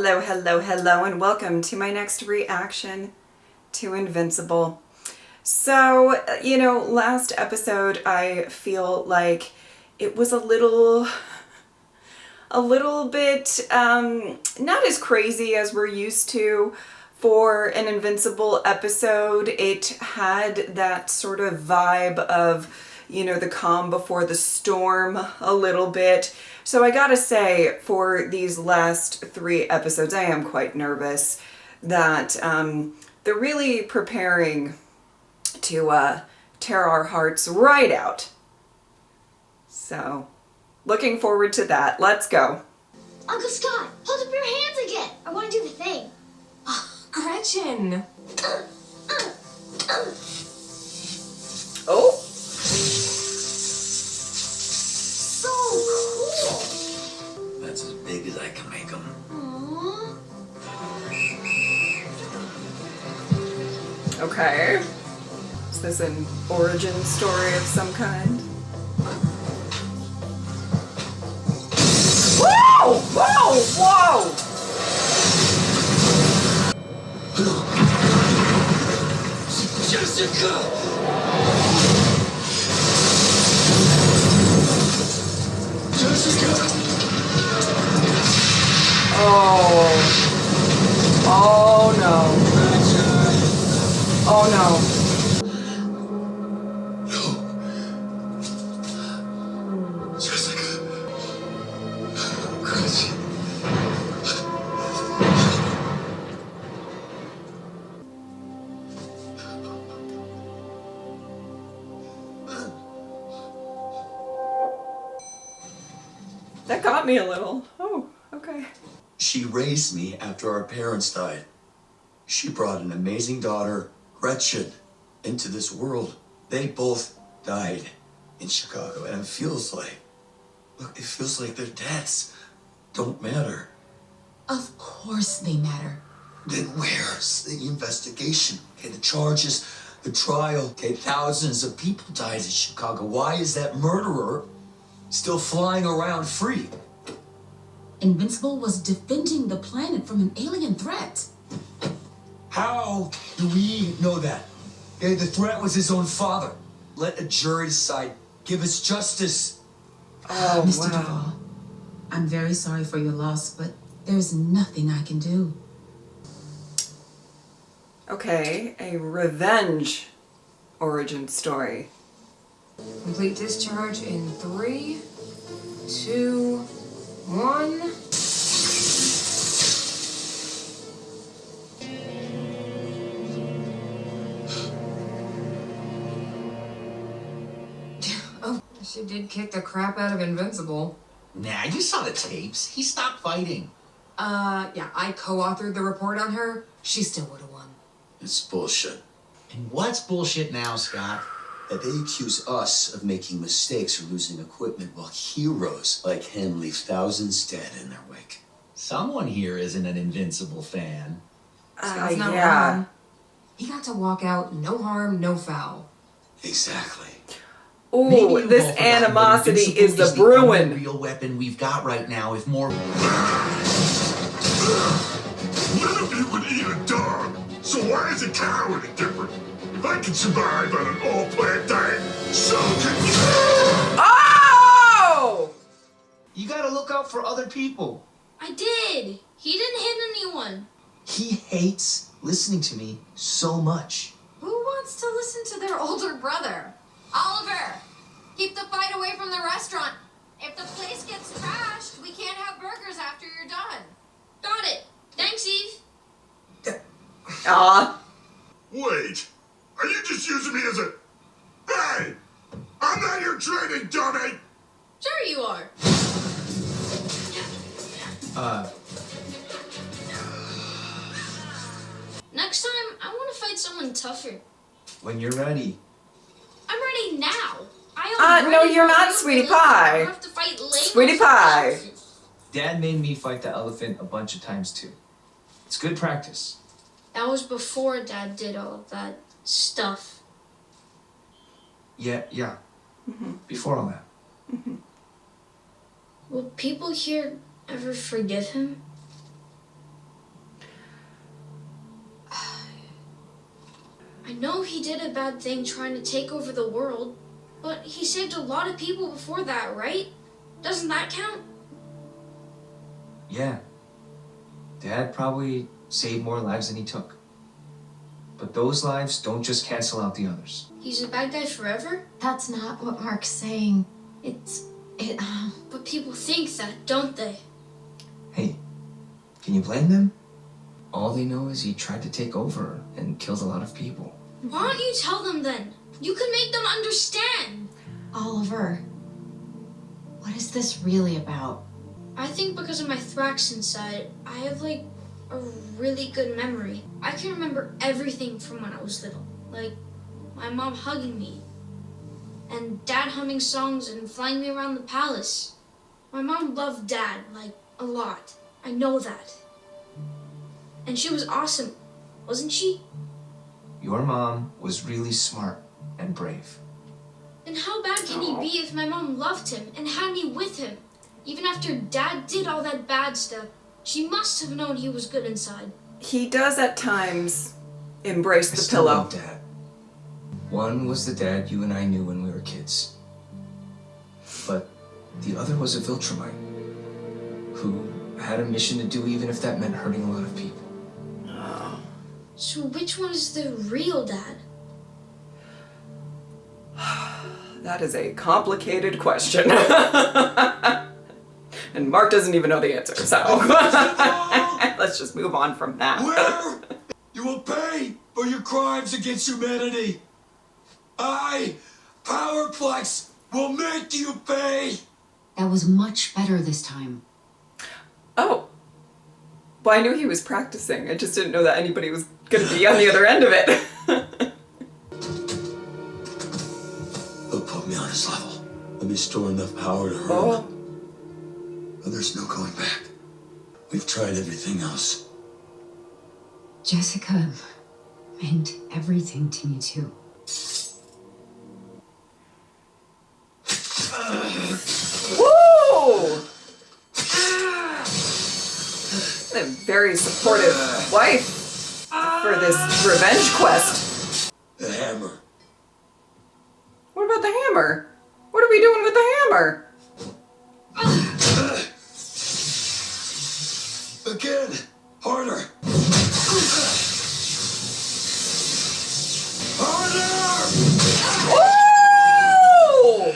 Hello, hello, hello, and welcome to my next reaction to Invincible. So, last episode I feel like it was a little bit not as crazy as we're used to for an Invincible episode. It had that sort of vibe of, the calm before the storm a little bit. So I gotta say, for these last 3 episodes, I am quite nervous that they're really preparing to tear our hearts right out. So, looking forward to that. Let's go. Uncle Scott, hold up your hands again. I want to do the thing. Gretchen! Oh! So cool. That's as big as I can make them. Aww. Okay. Is this an origin story of some kind? Whoa! Whoa! Whoa! Jessica! Jessica! Oh. Oh no. Oh no. Jessica. Gretchen. That got me a little. Oh, okay. She raised me after our parents died. She brought an amazing daughter, Gretchen, into this world. They both died in Chicago, and it feels like their deaths don't matter. Of course they matter. Then where's the investigation? Okay, the charges, the trial. Okay, thousands of people died in Chicago. Why is that murderer still flying around free? Invincible was defending the planet from an alien threat. How do we know that? Okay, the threat was his own father. Let a jury decide. Give us justice. Oh, Mr. wow. Duvall, I'm very sorry for your loss, but there's nothing I can do. Okay, a revenge origin story. Complete discharge in 3, 2, 1. Oh, she did kick the crap out of Invincible. Nah, you saw the tapes. He stopped fighting. Yeah, I co-authored the report on her. She still would have won. It's bullshit. And what's bullshit now, Scott? That they accuse us of making mistakes or losing equipment while heroes like him leave thousands dead in their wake. Someone here isn't an Invincible fan. Scott's not yeah. wrong. He got to walk out, no harm, no foul. Exactly. Maybe Ooh, you've this all forgotten, but animosity Invincible is the only brewing. real weapon we've got right now. If more. None of you would eat a dog, so why is a cow any different? If I can survive on an all-plant diet, so can you! Oh! You gotta look out for other people. I did. He didn't hit anyone. He hates listening to me so much. Who wants to listen to their older brother? Oliver, keep the fight away from the restaurant. If the place gets trashed, we can't have burgers after you're done. Got it. Thanks, Eve. Aw. Wait, are you just using me as a... Hey! I'm not your training dummy! Sure you are. Next time, I want to fight someone tougher. When you're ready. I'm ready now. No, you're not, Sweetie Pie. I don't have to fight Legos. Sweetie Pie. Dad made me fight the elephant a bunch of times too. It's good practice. That was before Dad did all of that stuff. Yeah. Before all that. Will people here ever forgive him? know he did a bad thing trying to take over the world, but he saved a lot of people before that, right? Doesn't that count? Yeah. Dad probably saved more lives than he took. But those lives don't just cancel out the others. He's a bad guy forever? That's not what Mark's saying. But people think that, don't they? Hey, can you blame them? All they know is he tried to take over and killed a lot of people. Why don't you tell them then? You can make them understand. Oliver, what is this really about? I think because of my thrax inside, I have a really good memory. I can remember everything from when I was little. Like my mom hugging me, and Dad humming songs and flying me around the palace. My mom loved Dad, a lot. I know that. And she was awesome, wasn't she? Your mom was really smart and brave. Then how bad can he be if my mom loved him and had me with him? Even after Dad did all that bad stuff, she must have known he was good inside. He does at times embrace I the still pillow. love Dad. One was the dad you and I knew when we were kids. But the other was a Viltrumite who had a mission to do even if that meant hurting a lot of people. So which one is the real Dad? That is a complicated question. And Mark doesn't even know the answer, so let's just move on from that. Where you will pay for your crimes against humanity. I, Powerplex, will make you pay. That was much better this time. Oh. Well, I knew he was practicing. I just didn't know that anybody was going to be on the other end of it. They'll put me on his level. Let me store enough power to hurt Oh. him. But there's no going back. We've tried everything else. Jessica meant everything to me too. Woo! A very supportive wife for this revenge quest. The hammer. What about the hammer? What are we doing with the hammer? Again. Harder. Harder! Woo!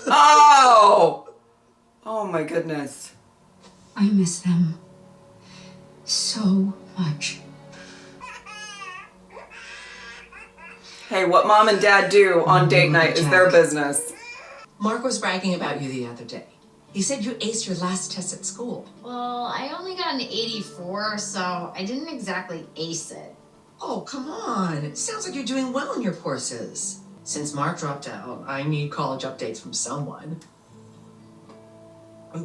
Oh! Oh my goodness. I miss them so much. Hey, what mom and dad do on date night is their business. Mark was bragging about you the other day. He said you aced your last test at school. Well, I only got an 84, so I didn't exactly ace it. Oh, come on. It sounds like you're doing well in your courses. Since Mark dropped out, I need college updates from someone.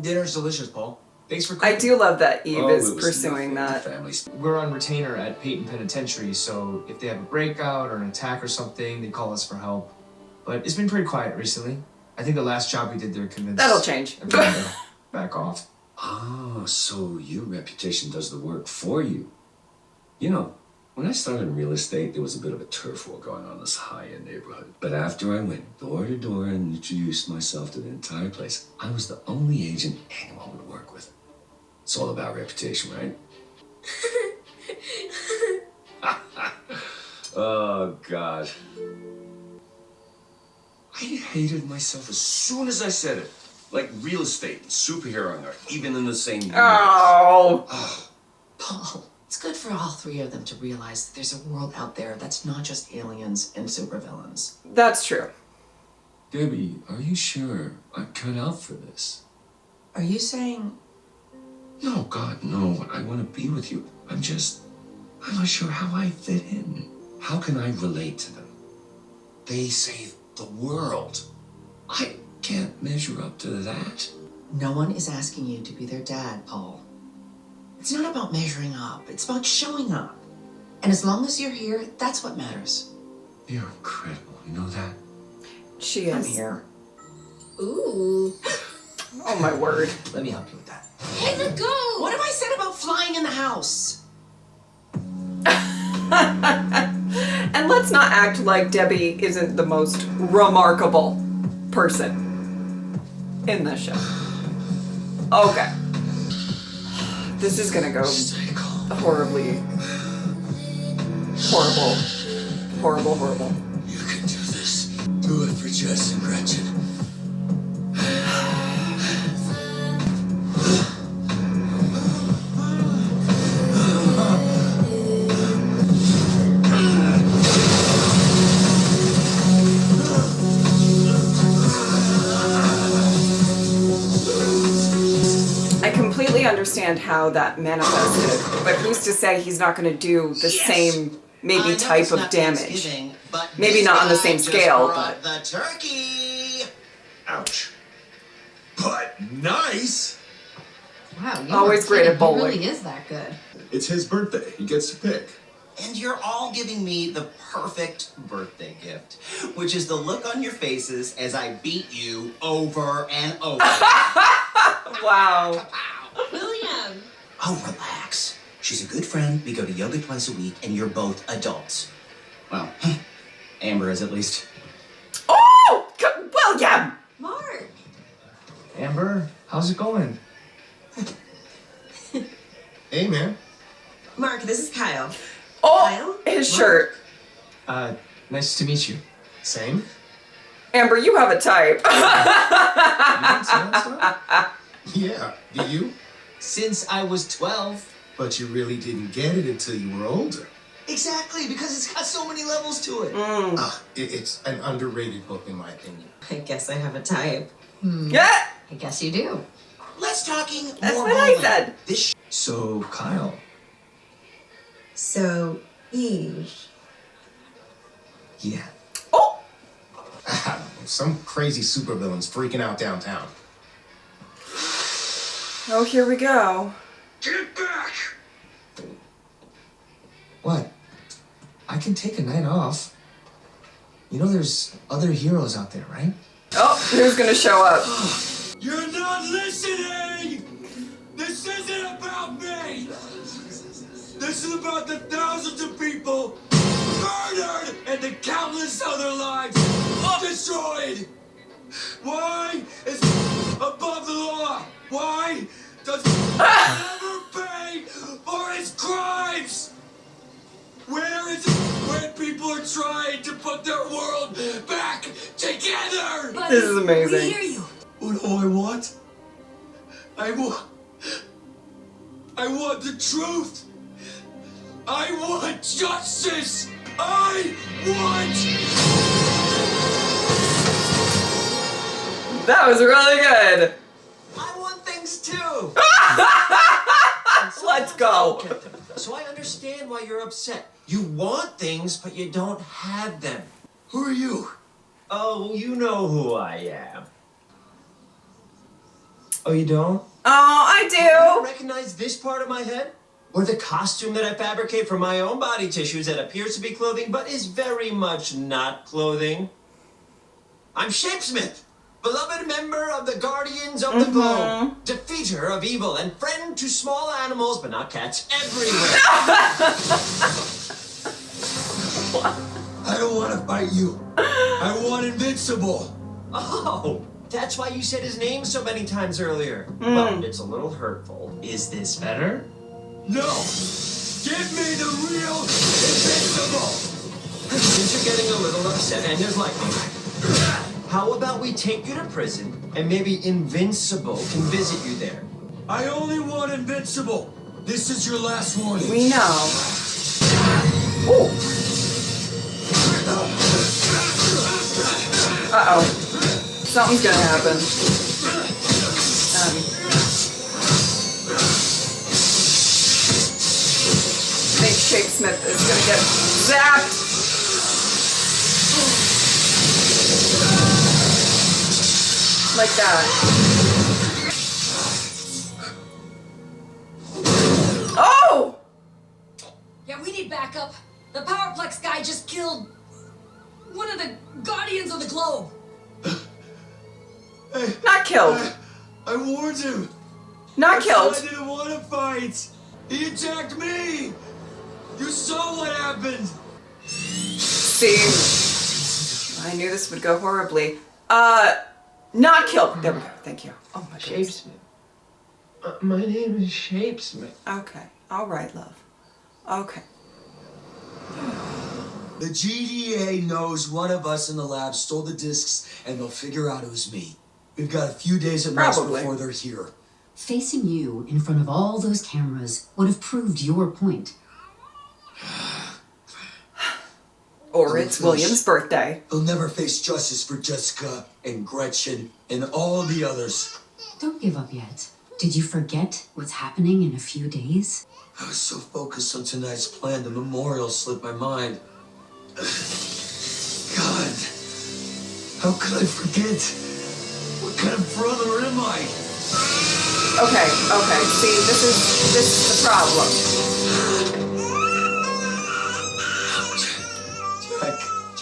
Dinner's delicious, Paul. Thanks for cooking. I do love that Eve Oh, is it was pursuing nothing. that. Families. We're on retainer at Peyton Penitentiary, so if they have a breakout or an attack or something, they call us for help. But it's been pretty quiet recently. I think the last job we did there convinced That'll change. everyone to back off. Ah, so your reputation does the work for you. You know, when I started in real estate, there was a bit of a turf war going on in this high-end neighborhood. But after I went door to door and introduced myself to the entire place, I was the only agent anyone would work with. It's all about reputation, right? Oh, God. I hated myself as soon as I said it. Like real estate and superheroing are even in the same universe. Oh. Paul, it's good for all three of them to realize that there's a world out there that's not just aliens and supervillains. That's true. Debbie, are you sure I'm cut out for this? Are you saying... No, God, no. I want to be with you. I'm not sure how I fit in. How can I relate to them? They saved the world. I can't measure up to that. No one is asking you to be their dad, Paul. It's not about measuring up. It's about showing up. And as long as you're here, that's what matters. You're incredible, you know that? She I'm is. here. Ooh. Oh my word. Let me help you with that. Hey, let go! What have I said about flying in the house? And let's not act like Debbie isn't the most remarkable person in this show. Okay. This is gonna go horribly. Horrible. You can do this. Do it for Jess and Gretchen. I completely understand how that manifested, but who's to say he's not going to do the same maybe type of damage? Maybe not on the same scale, but the turkey. Ouch. But nice. Wow, you Always are great kidding. at bowling. He really is that good. It's his birthday. He gets to pick. And you're all giving me the perfect birthday gift, which is the look on your faces as I beat you over and over. wow. William! Oh, relax. She's a good friend. We go to yoga twice a week, and you're both adults. Well, Amber is at least. Oh, William! Mark! Amber, how's it going? Hey, man. Mark, this is Kyle. Oh, Kyle? his Mark? shirt. Nice to meet you. Same. Amber, you have a type. You didn't say that stuff? Yeah. Do you? Since I was 12. But you really didn't get it until you were older. Exactly, because it's got so many levels to it. It's an underrated book, in my opinion. I guess I have a type. Yeah, I guess you do. Let's talking that's more what I bowling. said. This So, Kyle. So, Eve. Yeah. Oh, Some crazy supervillain's freaking out downtown. oh, here we go. Get back! What? I can take a night off. You know there's other heroes out there, right? Oh, who's gonna show up? You're not listening! This isn't about me! This is about the thousands of people murdered and the countless other lives destroyed! Why is above the law? Why does never pay for his crimes? Where is it when people are trying to put their world back together? This is amazing. We hear you. What do I want? I want the truth. I want justice. I want. That was really good. I want things too. Let's go. So I understand why you're upset. You want things, but you don't have them. Who are you? Oh, you know who I am. Oh, you don't? Oh, I You do. recognize this part of my head? Or the costume that I fabricate from my own body tissues that appears to be clothing, but is very much not clothing? I'm Shapesmith, beloved member of the Guardians of the Globe, defeater of evil, and friend to small animals, but not cats, everywhere. I don't want to fight you. I want Invincible. Oh, that's why you said his name so many times earlier. Well, it's a little hurtful. Is this better? No. Give me the real Invincible. Since you're getting a little upset and there's lightning, how about we take you to prison and maybe Invincible can visit you there? I only want Invincible. This is your last warning. We know. Oh. Uh-oh. Something's gonna happen. I think Shapesmith is gonna get zapped. Like that. Oh! Yeah, we need need backup. The Powerplex guy just killed one of the Guardians of the Globe. Not killed. I warned him. Not killed. I didn't want to fight. He attacked me. You saw what happened. See, I knew this would go horribly. Not killed. There we go. Thank you. Oh my goodness. Shapesmith. My name is Shapesmith. Okay. All right, love. Okay. The GDA knows one of us in the lab stole the discs, and they'll figure out it was me. We've got a few days at most Probably. before they're here. Facing you in front of all those cameras would have proved your point. Or it's William's birthday. They'll never face justice for Jessica and Gretchen and all the others. Don't give up yet. Did you forget what's happening in a few days? I was so focused on tonight's plan, the memorial slipped my mind. God, how could I forget? What kind of brother am I? Okay. See, this is the problem.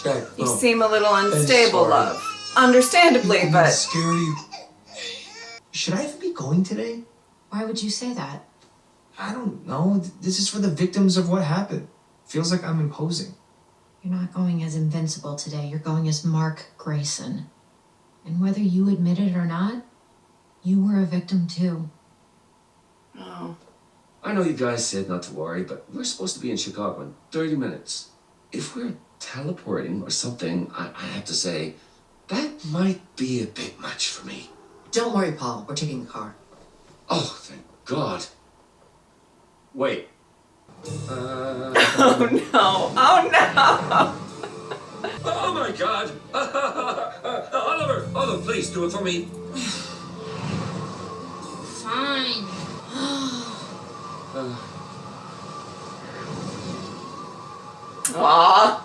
Jack, You seem a little unstable, love. Understandably, but scary. Should I even be going today? Why would you say that? I don't know. This is for the victims of what happened. Feels like I'm imposing. You're not going as Invincible today. You're going as Mark Grayson. And whether you admit it or not, you were a victim too. oh, I know you guys said not to worry, but we're supposed to be in Chicago in 30 minutes. If we're teleporting or something, I have to say, that might be a bit much for me. Don't worry, Paul. We're taking the car. Oh, thank God. Wait. oh no! Oh no! Oh my God! Oliver, please do it for me. Fine. Aww.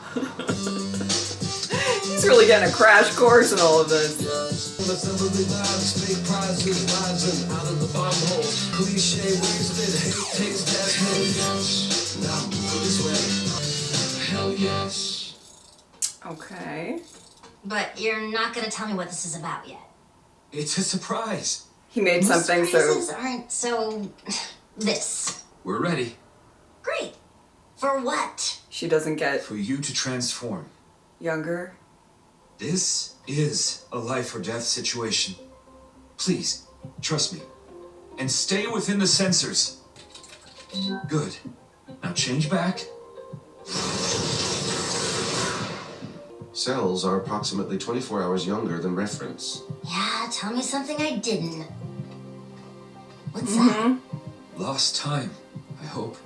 He's really getting a crash course in all of this. Assembly lives, fake prizes rising out of the bomb hole. Cliche wasted, hate takes that hit. Now go this way. Hell yes. Okay. But you're not gonna tell me what this is about yet. It's a surprise. He made something Surprises so... aren't so... this. We're ready Great. For what? She doesn't get for you to transform. younger. This is a life or death situation. Please, trust me. And stay within the sensors. Good. Now change back. Cells are approximately 24 hours younger than reference. Yeah, tell me something I didn't. What's that? Lost time, I hope.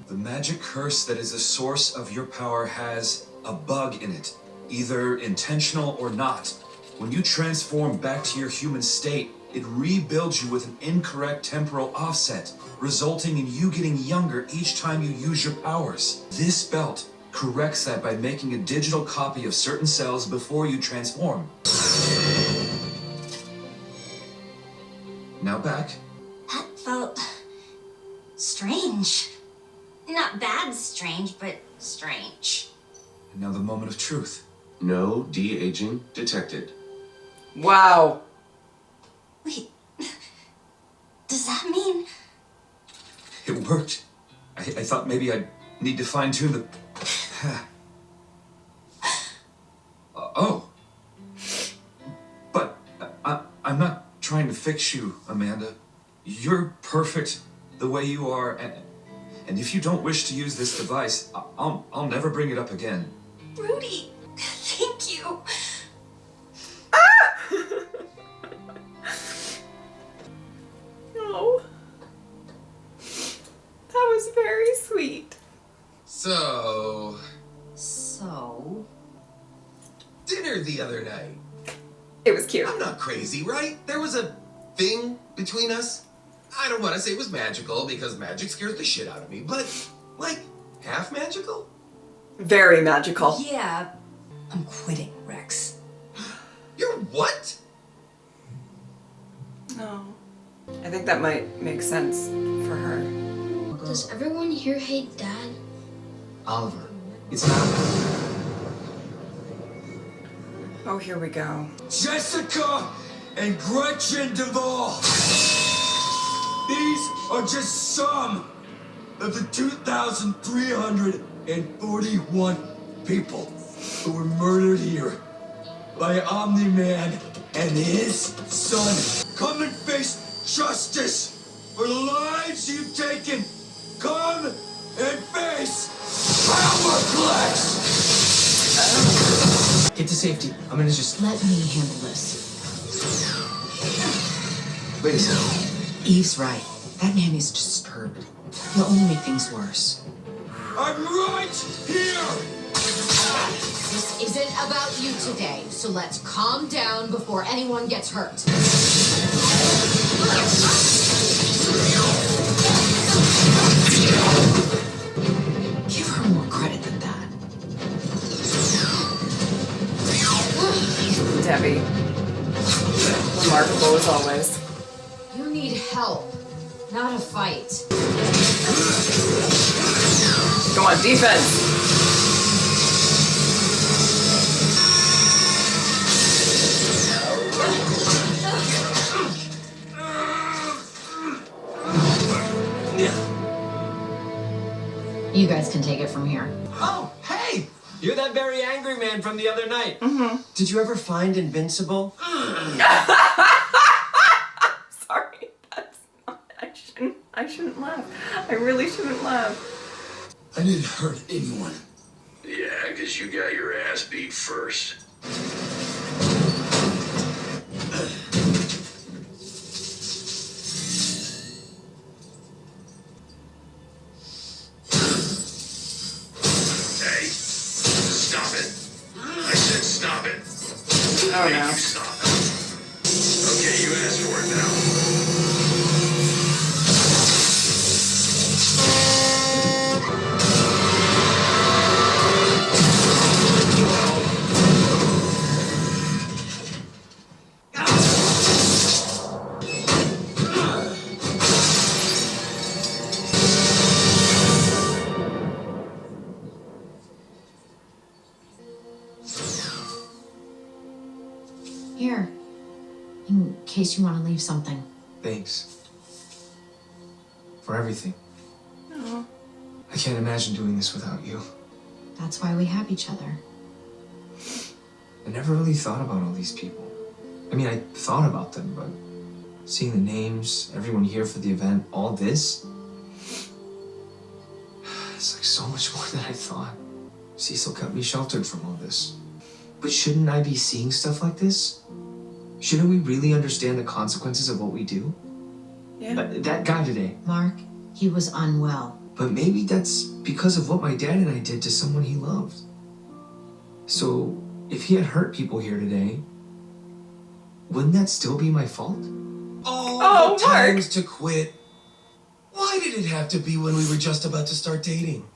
The magic curse that is the source of your power has a bug in it, either intentional or not. When you transform back to your human state, it rebuilds you with an incorrect temporal offset, resulting in you getting younger each time you use your powers. This belt corrects that by making a digital copy of certain cells before you transform. Now back. That felt... strange. Not bad strange, but strange. And now the moment of truth. No de-aging detected. Wow. Wait. Does that mean... It worked. I thought maybe I'd need to fine-tune the... oh. But I'm not trying to fix you, Amanda. You're perfect the way you are, and if you don't wish to use this device, I'll never bring it up again. Rudy, thank you. Oh. That was very sweet. So, Dinner the other night. It was cute. I'm not crazy, right? There was a thing between us. I don't want to say it was magical because magic scares the shit out of me, but like half magical? Very magical. Yeah, I'm quitting, Rex. You're what? No. I think that might make sense for her. Does everyone here hate Dad? Oliver, it's not. Oh, here we go. Jessica and Gretchen Duvall. These are just some of the 2,341 people who were murdered here by Omni-Man and his son. Come and face justice for the lives you've taken. Come and face Powerplex. Get to safety. I'm gonna just... Let me handle this. Wait a second. Eve's right. That man is disturbed. He'll only make things worse. I'm right here. This isn't about you today, so let's calm down before anyone gets hurt. Give her more credit than that. Debbie. Remarkable as always. You need help, not a fight. Go on, defense. You guys can take it from here. Oh, hey! You're that very angry man from the other night. Mm-hmm. Did you ever find Invincible? Sorry, that's not, I shouldn't laugh. I really shouldn't laugh. I didn't hurt anyone. Yeah, because you got your ass beat first. Hey, stop it. I said stop it. Oh, Make no. you stop. Okay, you asked for it now. Here. In case you want to leave something. Thanks. For everything. Oh. I can't imagine doing this without you. That's why we have each other. I never really thought about all these people. I mean, I thought about them, but seeing the names, everyone here for the event, all this, it's like so much more than I thought. Cecil kept me sheltered from all this. But shouldn't I be seeing stuff like this? Shouldn't we really understand the consequences of what we do? Yeah. That guy today. Mark, he was unwell. But maybe that's because of what my dad and I did to someone he loved. So, if he had hurt people here today, wouldn't that still be my fault? All the times to quit. Why did it have to be when we were just about to start dating?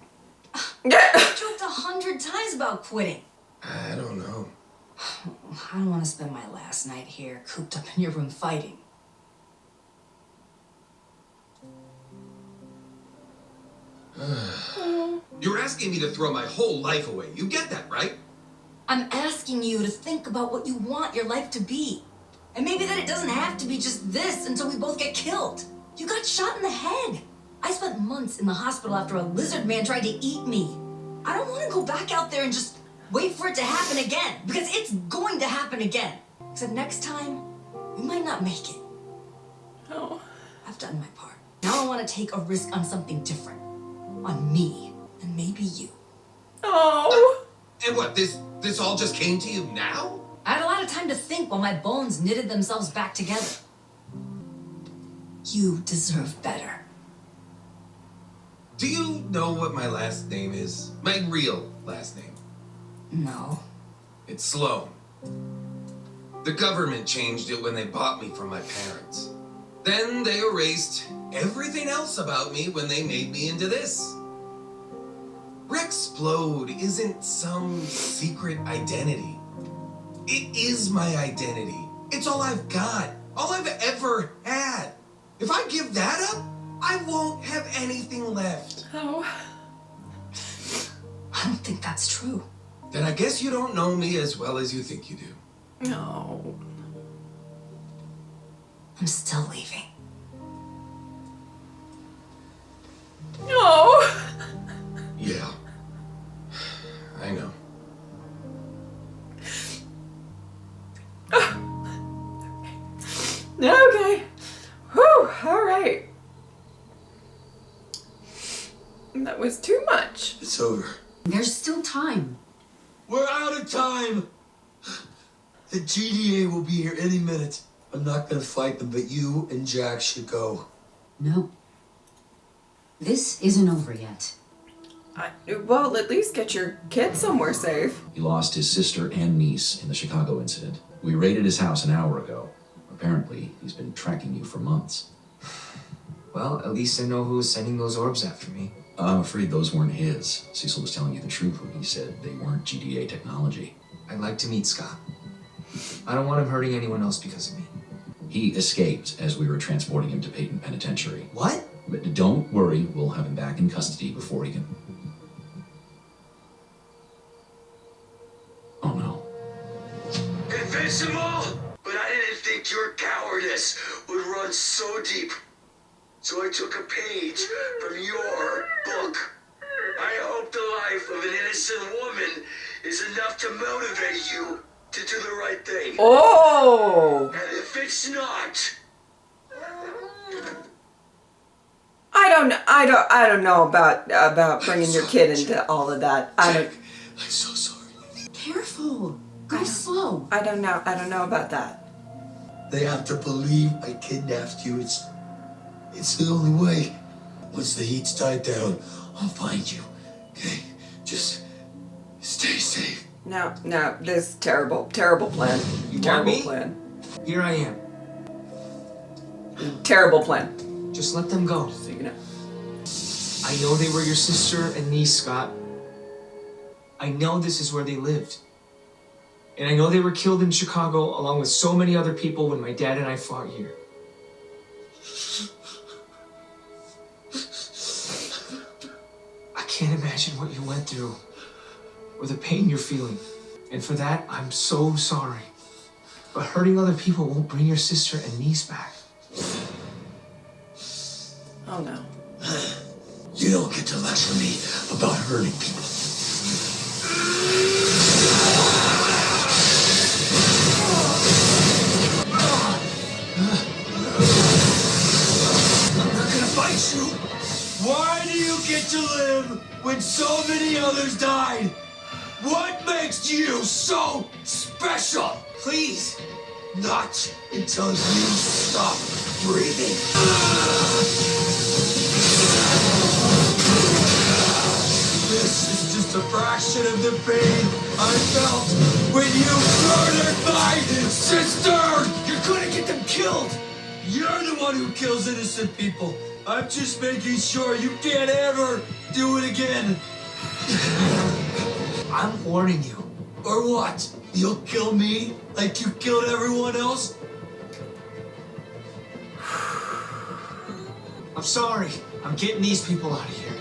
You joked 100 times about quitting. I don't know. I don't want to spend my last night here, cooped up in your room fighting. You're asking me to throw my whole life away. You get that, right? I'm asking you to think about what you want your life to be. And maybe that it doesn't have to be just this until we both get killed. You got shot in the head. I spent months in the hospital after a lizard man tried to eat me. I don't want to go back out there and just wait for it to happen again, because it's going to happen again. Except next time, we might not make it. Oh. I've done my part. Now I want to take a risk on something different. On me, and maybe you. Oh. And what, this all just came to you now? I had a lot of time to think while my bones knitted themselves back together. You deserve better. Do you know what my last name is? My real last name? No. It's Sloan. The government changed it when they bought me from my parents. Then they erased everything else about me when they made me into this. Rexplode isn't some secret identity. It is my identity. It's all I've got. All I've ever had. If I give that up, I won't have anything left. Oh. don't think that's true. Then I guess you don't know me as well as you think you do. No. I'm still leaving. No. Yeah. I know. Okay. Whew. All right. That was too much. It's over. There's still time. We're out of time. The GDA will be here any minute. I'm not gonna fight them, but you and Jack should go. No. This isn't over yet. Well, at least get your kid somewhere safe. He lost his sister and niece in the Chicago incident. We raided his house an hour ago. Apparently, he's been tracking you for months. Well, at least I know who was sending those orbs after me. I'm afraid those weren't his. Cecil was telling you the truth when he said they weren't GDA technology. I'd like to meet Scott. I don't want him hurting anyone else because of me. He escaped as we were transporting him to Peyton Penitentiary. What? But don't worry, we'll have him back in custody before he can... Oh no. Invincible? But I didn't think your cowardice would run so deep. So I took a page from your book. I hope the life of an innocent woman is enough to motivate you to do the right thing. Oh! And if it's not... I don't know about bringing your kid into all of that. I'm so sorry. Careful. Go slow. I don't know about that. They have to believe I kidnapped you. It's the only way. Once the heat's died down, I'll find you. Okay? Just stay safe. No, this terrible plan. You Terrible want me? plan. Here I am. Terrible plan. Just let them go. So you know. I know they were your sister and niece, Scott. I know this is where they lived. And I know they were killed in Chicago along with so many other people when my dad and I fought here. I can't imagine what you went through or the pain you're feeling. And for that, I'm so sorry. But hurting other people won't bring your sister and niece back. Oh no. You don't get to lecture me about hurting people. I'm not gonna fight you. Why do you get to live when so many others died? What makes you so special? Please. Not until you stop breathing. This is just a fraction of the pain I felt when you murdered my sister! You're gonna get them killed! You're the one who kills innocent people. I'm just making sure you can't ever do it again. I'm warning you. Or what? You'll kill me like you killed everyone else? I'm sorry. I'm getting these people out of here.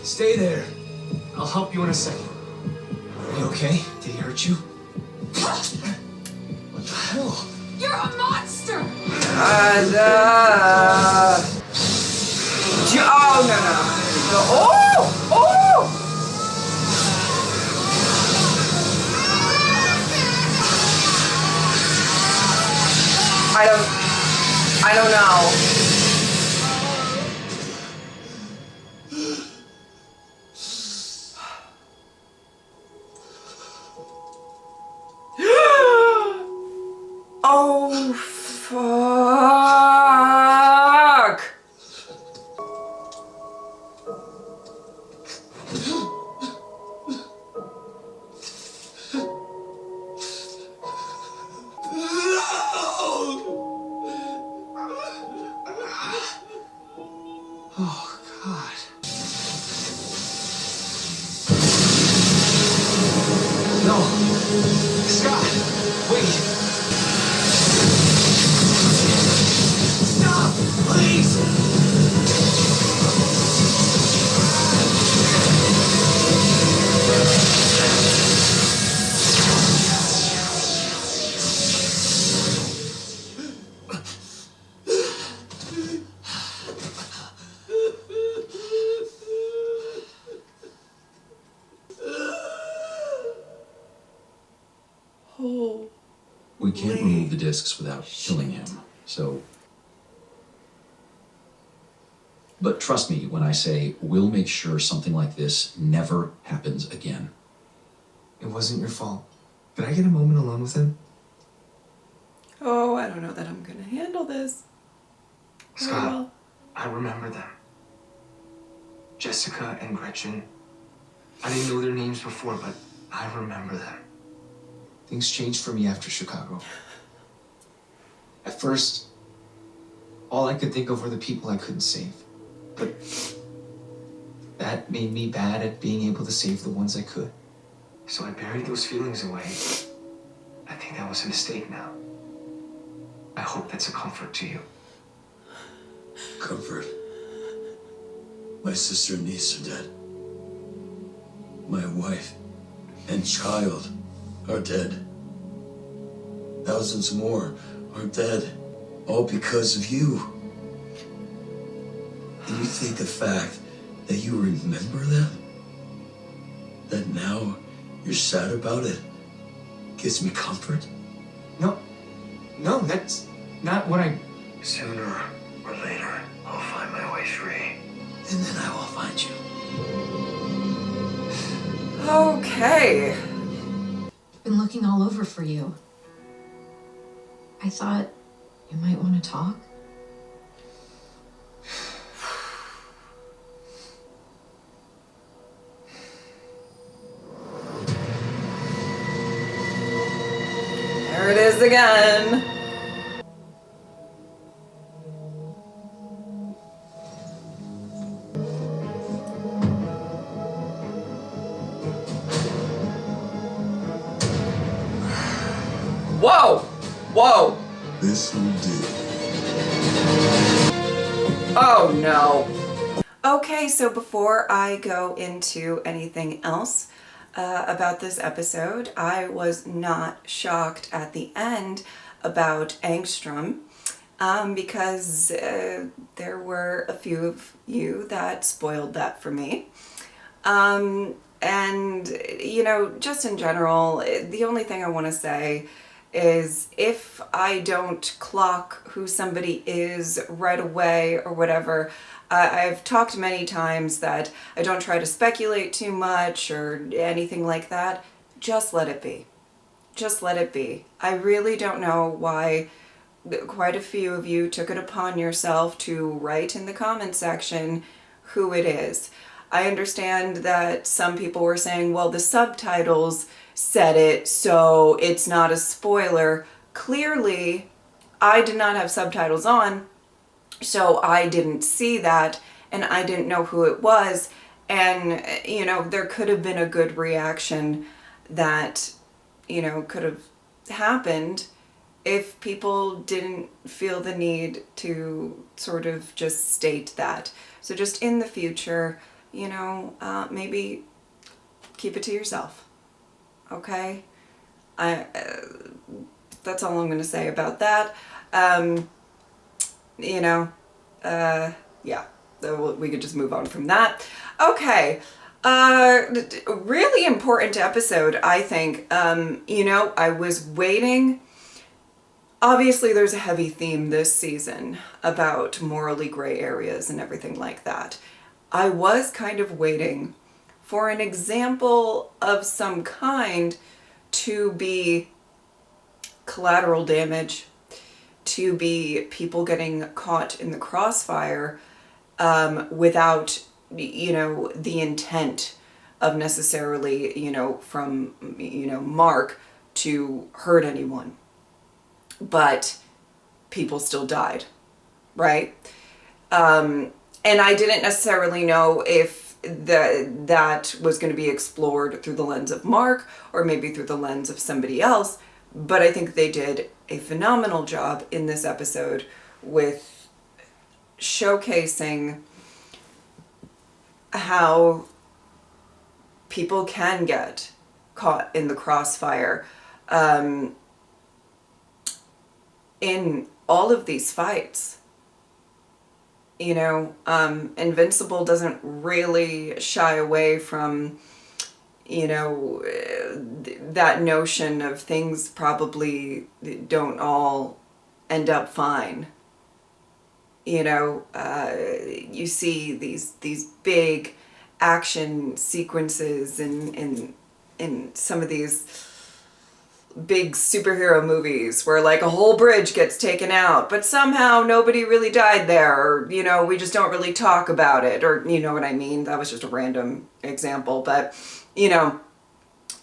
Stay there. I'll help you in a second. Are you okay? Did he hurt you? What the hell? You're a monster! Oh, no. Oh! I don't know. Oh, fuck. Oh, God. No. Scott, wait. Stop, please. we can't remove the discs without killing him, so... But trust me when I say we'll make sure something like this never happens again. It wasn't your fault. Could I get a moment alone with him? Oh, I don't know that I'm gonna handle this. Scott, I remember them. Jessica and Gretchen. I didn't know their names before, but I remember them. Things changed for me after Chicago. At first, all I could think of were the people I couldn't save. But that made me bad at being able to save the ones I could. So I buried those feelings away. I think that was a mistake now. I hope that's a comfort to you. Comfort. My sister and niece are dead. My wife and child are dead. Thousands more are dead. All because of you. And you think the fact that you remember them, that now you're sad about it, gives me comfort? No, that's not what I... Sooner or later, I'll find my way free. And then I will find you. Okay. Been looking all over for you. I thought you might want to talk. There it is again. Whoa! Whoa! This will do. Oh no. Okay, so before I go into anything else about this episode, I was not shocked at the end about Angstrom because there were a few of you that spoiled that for me. And, you know, just in general, the only thing I want to say is if I don't clock who somebody is right away or whatever, I've talked many times that I don't try to speculate too much or anything like that. Just let it be. Just let it be. I really don't know why quite a few of you took it upon yourself to write in the comment section who it is. I understand that some people were saying, well, the subtitles said it, so it's not a spoiler. Clearly, I did not have subtitles on, so I didn't see that, and I didn't know who it was. And, you know, there could have been a good reaction that, you know, could have happened if people didn't feel the need to sort of just state that. So just in the future, you know, maybe keep it to yourself. Okay? That's all I'm going to say about that. You know, yeah, we could just move on from that. Okay. Really important episode, I think. You know, I was waiting. Obviously, there's a heavy theme this season about morally gray areas and everything like that. I was kind of waiting for an example of some kind to be collateral damage, to be people getting caught in the crossfire without, you know, the intent of necessarily, you know, from, you know, Mark to hurt anyone. But people still died, right? And I didn't necessarily know if that was going to be explored through the lens of Mark or maybe through the lens of somebody else, but I think they did a phenomenal job in this episode with showcasing how people can get caught in the crossfire in all of these fights. You know, Invincible doesn't really shy away from, you know, that notion of things probably don't all end up fine. You know, you see these big action sequences in some of these big superhero movies where like a whole bridge gets taken out, but somehow nobody really died there, or, you know, we just don't really talk about it, or, you know what I mean? That was just a random example, but, you know,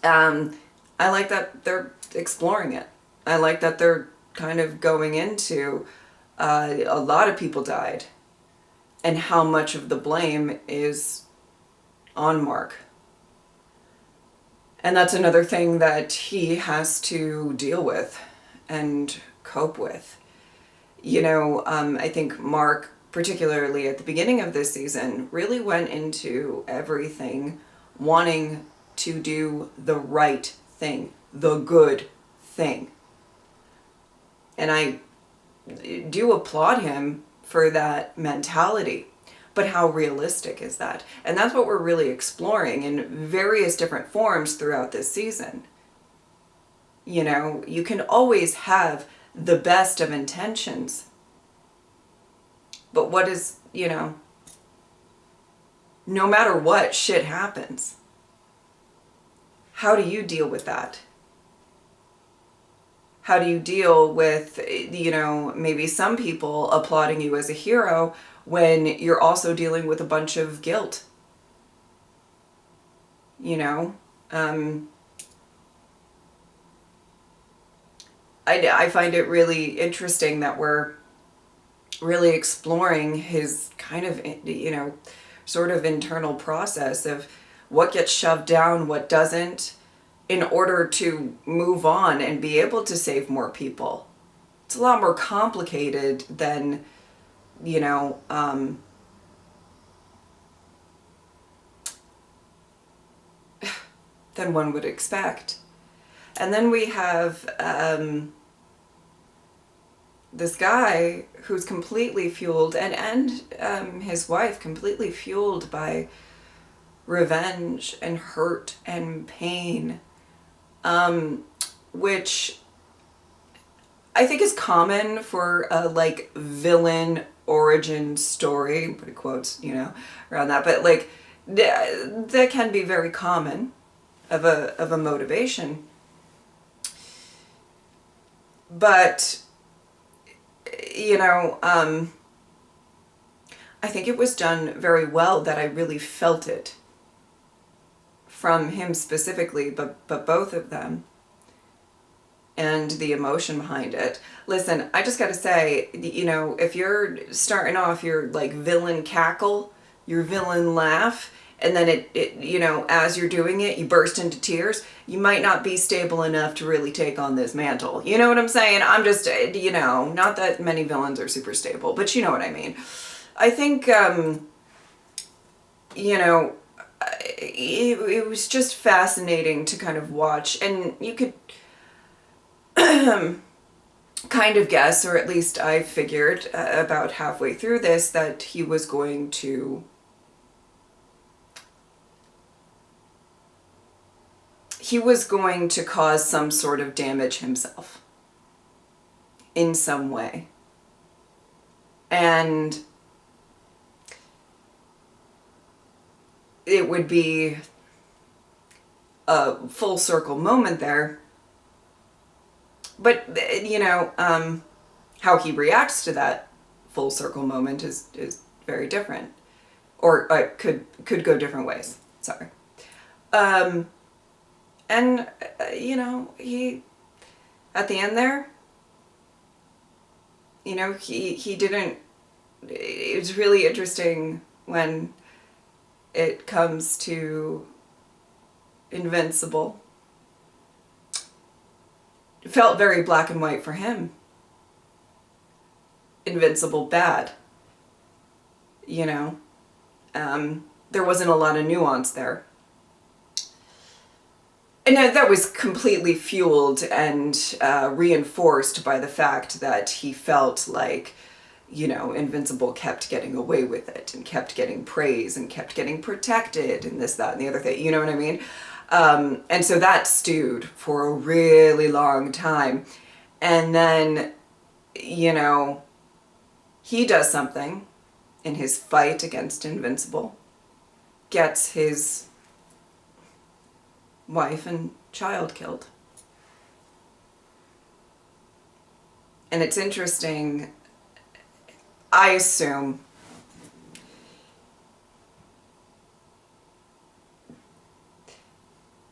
I like that they're exploring it. I like that they're kind of going into a lot of people died and how much of the blame is on Mark. And that's another thing that he has to deal with and cope with. You know, I think Mark, particularly at the beginning of this season, really went into everything wanting to do the right thing, the good thing. And I do applaud him for that mentality. But how realistic is that? And that's what we're really exploring in various different forms throughout this season. You know, you can always have the best of intentions. But what is, you know, no matter what, shit happens. How do you deal with that? How do you deal with, you know, maybe some people applauding you as a hero when you're also dealing with a bunch of guilt? You know, I find it really interesting that we're really exploring his kind of, you know, sort of internal process of what gets shoved down, what doesn't, in order to move on and be able to save more people. It's a lot more complicated than, you know, than one would expect. And then we have this guy who's completely fueled, and his wife completely fueled by revenge and hurt and pain, which I think is common for a like villain origin story, put quotes, you know, around that, but like that can be very common of a motivation. But you know, I think it was done very well, that I really felt it from him specifically, but both of them, and the emotion behind it. Listen, I just gotta say, you know, if you're starting off your like villain cackle, your villain laugh, and then it you know, as you're doing it, you burst into tears, you might not be stable enough to really take on this mantle. You know what I'm saying? I'm just, you know, not that many villains are super stable, but you know what I mean. I think, you know, it was just fascinating to kind of watch, and you could kind of guess, or at least I figured about halfway through this, that he was going to cause some sort of damage himself in some way. And it would be a full circle moment there. But, you know, how he reacts to that full circle moment is very different. Or could go different ways. Sorry. And, you know, he, at the end there, you know, he didn't, it was really interesting when it comes to Invincible. It felt very black and white for him. Invincible bad. You know, there wasn't a lot of nuance there. And that was completely fueled and reinforced by the fact that he felt like, you know, Invincible kept getting away with it and kept getting praise and kept getting protected and this, that, and the other thing. You know what I mean? And so that stewed for a really long time. And then, you know, he does something in his fight against Invincible, gets his wife and child killed. And it's interesting, I assume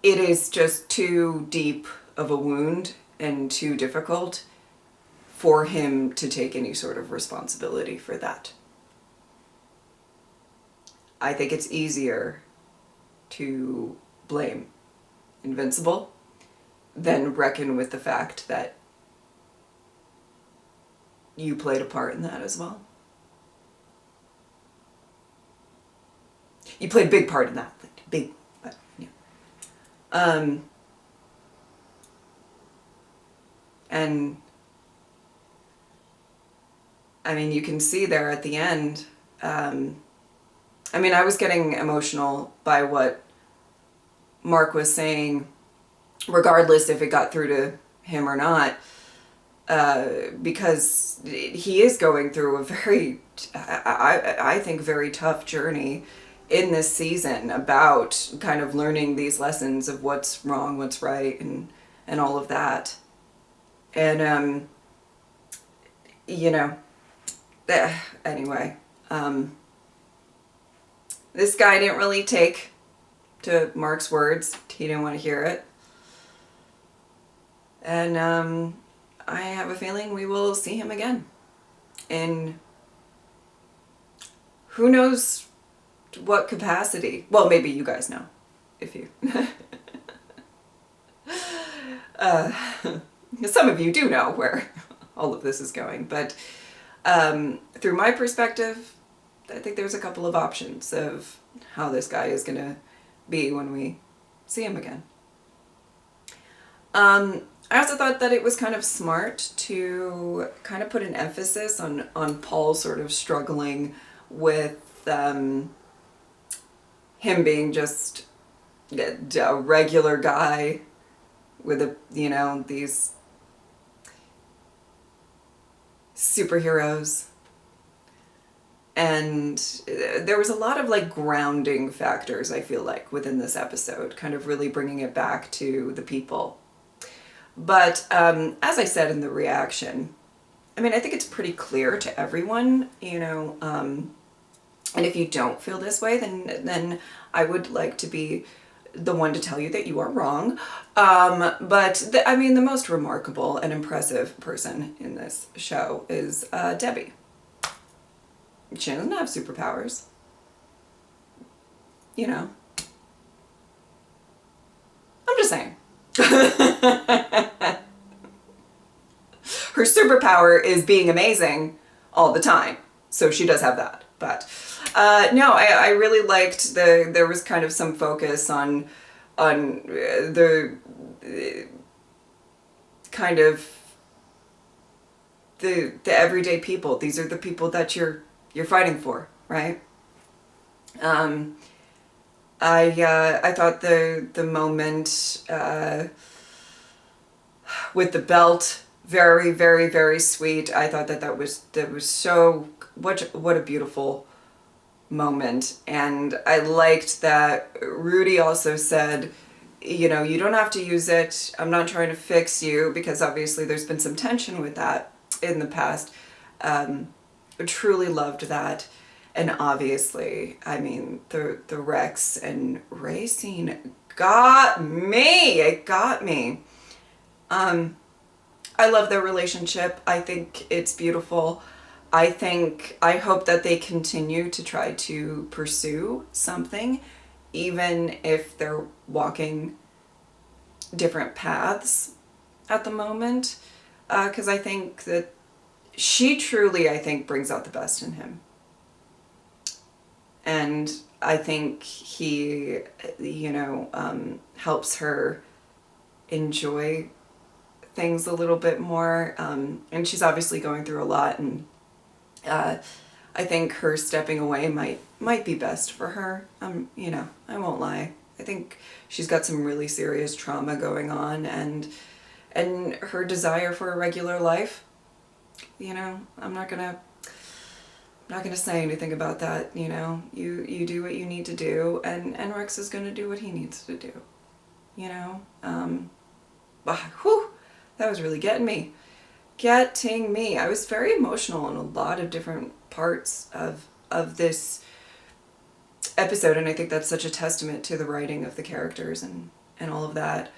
it is just too deep of a wound and too difficult for him to take any sort of responsibility for that. I think it's easier to blame Invincible than reckon with the fact that you played a part in that as well. You played a big part in that. Big, but yeah. And I mean, you can see there at the end, I mean, I was getting emotional by what Mark was saying, regardless if it got through to him or not, because he is going through a very, I think, very tough journey in this season about kind of learning these lessons of what's wrong, what's right, and all of that. And, you know, anyway, this guy didn't really take to Mark's words. He didn't want to hear it. And I have a feeling we will see him again. In who knows what capacity. Well, maybe you guys know, if you... some of you do know where all of this is going, but through my perspective, I think there's a couple of options of how this guy is going to be when we see him again. I also thought that it was kind of smart to kind of put an emphasis on Paul sort of struggling with him being just a regular guy with a, you know, these superheroes. And there was a lot of like grounding factors, I feel like, within this episode, kind of really bringing it back to the people. But as I said in the reaction, I mean, I think it's pretty clear to everyone, you know, and if you don't feel this way, then I would like to be the one to tell you that you are wrong. But I mean, the most remarkable and impressive person in this show is Debbie. She doesn't have superpowers. You know. I'm just saying. Her superpower is being amazing all the time. So she does have that. But no, I really liked there was kind of some focus on the kind of the everyday people. These are the people that you're fighting for, right? I thought the moment with the belt, very, very, very sweet. I thought that was so, what a beautiful moment. And I liked that Rudy also said, you know, you don't have to use it. I'm not trying to fix you, because obviously there's been some tension with that in the past. Truly loved that. And obviously, I mean, the Rex and Ray scene got me. It got me. I love their relationship. I think it's beautiful. I hope that they continue to try to pursue something, even if they're walking different paths at the moment. Because I think that she truly, I think, brings out the best in him. And I think he, you know, helps her enjoy things a little bit more. And she's obviously going through a lot, and I think her stepping away might be best for her. You know, I won't lie. I think she's got some really serious trauma going on, and her desire for a regular life. You know, I'm not gonna say anything about that. You know, you do what you need to do, and Rex is gonna do what he needs to do. You know, whew, that was really getting me. I was very emotional in a lot of different parts of this episode, and I think that's such a testament to the writing of the characters and all of that.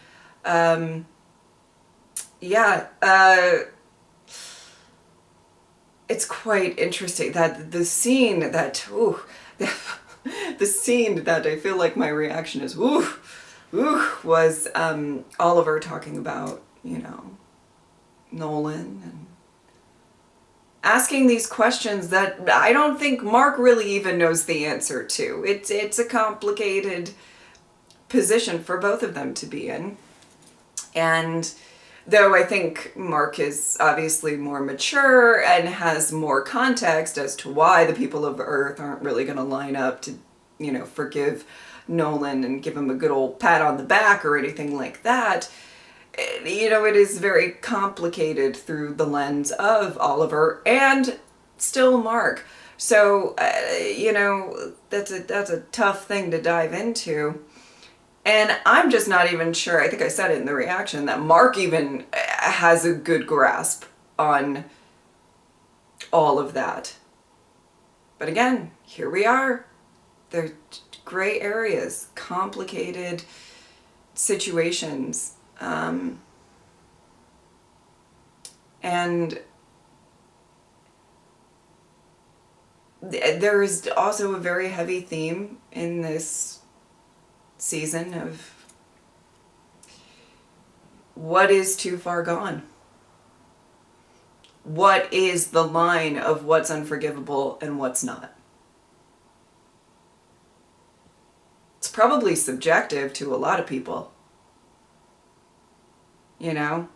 It's quite interesting that the scene that the scene that I feel like my reaction is was Oliver talking about, you know, Nolan, and asking these questions that I don't think Mark really even knows the answer to. It's a complicated position for both of them to be in. And though I think Mark is obviously more mature and has more context as to why the people of Earth aren't really going to line up to, you know, forgive Nolan and give him a good old pat on the back or anything like that, you know, it is very complicated through the lens of Oliver and still Mark. So, you know, that's a tough thing to dive into. And I'm just not even sure, I think I said it in the reaction, that Mark even has a good grasp on all of that. But again, here we are. They're gray areas, complicated situations. And there is also a very heavy theme in this season of what is too far gone? What is the line of what's unforgivable and what's not? It's probably subjective to a lot of people. You know?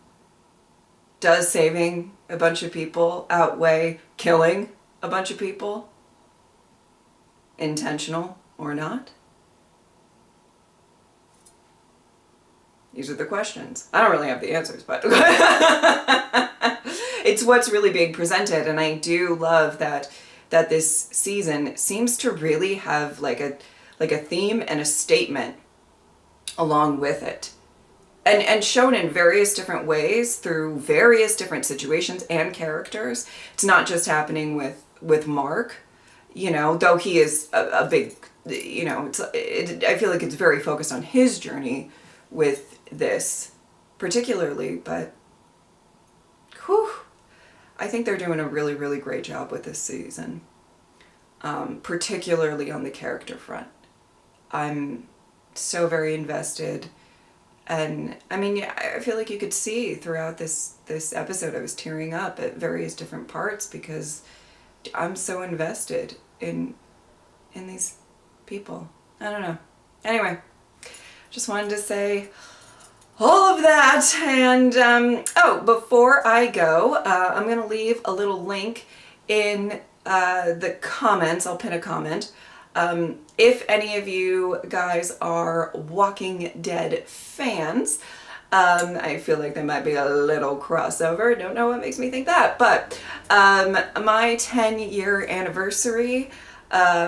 Does saving a bunch of people outweigh killing a bunch of people? Intentional or not? These are the questions. I don't really have the answers, but it's what's really being presented. And I do love that this season seems to really have like a theme and a statement along with it. And shown in various different ways through various different situations and characters. It's not just happening with Mark, you know, though he is a big, you know, I feel like it's very focused on his journey with this particularly, but whew, I think they're doing a really, really great job with this season, particularly on the character front. I'm so very invested. And I mean, yeah, I feel like you could see throughout this episode, I was tearing up at various different parts because I'm so invested in these people. I don't know. Anyway, just wanted to say all of that. And before I go, I'm going to leave a little link in the comments. I'll pin a comment. If any of you guys are Walking Dead fans, I feel like there might be a little crossover. Don't know what makes me think that, but my 10-year anniversary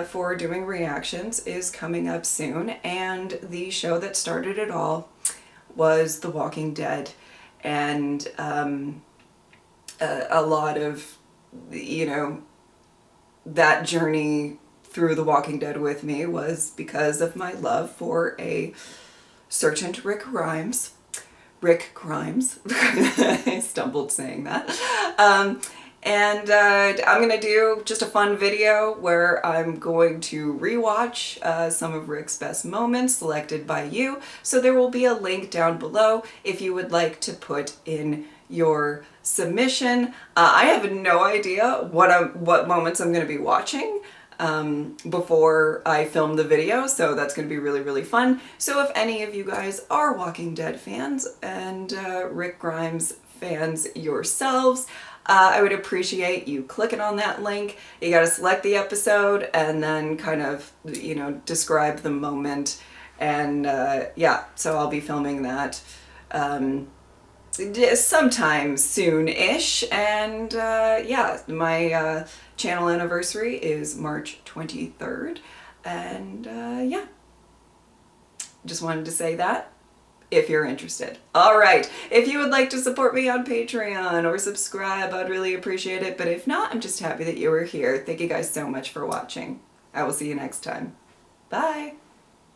for doing reactions is coming up soon, and the show that started it all was The Walking Dead, and a lot of, you know, that journey through The Walking Dead with me was because of my love for a certain Rick Grimes. I stumbled saying that. And I'm going to do just a fun video where I'm going to rewatch some of Rick's best moments selected by you. So there will be a link down below if you would like to put in your submission. I have no idea what moments I'm going to be watching before I film the video, so that's going to be really, really fun. So if any of you guys are Walking Dead fans and Rick Grimes fans yourselves, I would appreciate you clicking on that link. You got to select the episode and then kind of, you know, describe the moment And yeah, so I'll be filming that sometime soon-ish. And yeah, my channel anniversary is March 23rd. And yeah, just wanted to say that if you're interested. All right, if you would like to support me on Patreon or subscribe, I'd really appreciate it. But if not, I'm just happy that you were here. Thank you guys so much for watching. I will see you next time. Bye.